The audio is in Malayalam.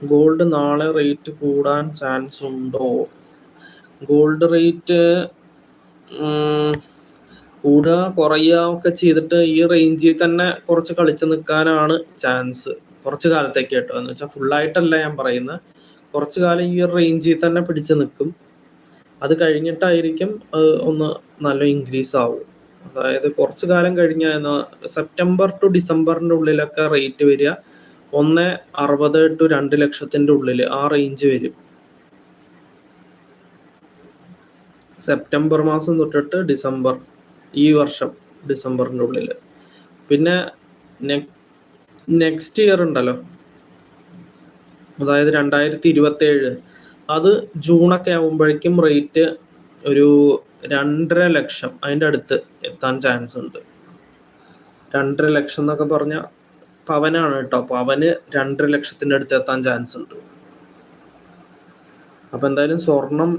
ഗോൾഡ് നാളെ റേറ്റ് കൂടാൻ ചാൻസ് ഉണ്ടോ? ഗോൾഡ് റേറ്റ് കൂടുക കുറയുക ഒക്കെ ചെയ്തിട്ട് ഈ റേഞ്ചിൽ തന്നെ കുറച്ച് കളിച്ച് നിൽക്കാനാണ് ചാൻസ് കുറച്ച് കാലത്തേക്ക് കേട്ടോ. എന്ന് വെച്ചാൽ ഫുള്ളായിട്ടല്ല ഞാൻ പറയുന്നത്, കുറച്ച് കാലം ഈ ഒരു റേഞ്ചിൽ തന്നെ പിടിച്ച് നിൽക്കും. അത് കഴിഞ്ഞിട്ടായിരിക്കും ഒന്ന് നല്ല ഇൻക്രീസ് ആവും. അതായത് കുറച്ച് കാലം കഴിഞ്ഞാൽ സെപ്റ്റംബർ ടു ഡിസംബറിൻ്റെ ഉള്ളിലൊക്കെ റേറ്റ് വരിക 1.60 to 2 ലക്ഷത്തിൻ്റെ ഉള്ളിൽ ആ റേഞ്ച് വരും. സെപ്റ്റംബർ മാസം തൊട്ടിട്ട് ഡിസംബർ, ഈ വർഷം ഡിസംബറിൻ്റെ ഉള്ളിൽ. പിന്നെ നെക്സ്റ്റ് ഇയർ ഉണ്ടല്ലോ, അതായത് 2027, അത് ജൂണൊക്കെ ആകുമ്പോഴേക്കും റേറ്റ് ഒരു 2.5 ലക്ഷം അതിൻ്റെ അടുത്ത് എത്താൻ ചാൻസ് ഉണ്ട്. 2.5 ലക്ഷം എന്നൊക്കെ പറഞ്ഞാൽ പവനാണ് കേട്ടോ. പവന് 2.5 ലക്ഷത്തിൻ്റെ അടുത്ത് എത്താൻ ചാൻസ് ഉണ്ട്. അപ്പം എന്തായാലും സ്വർണം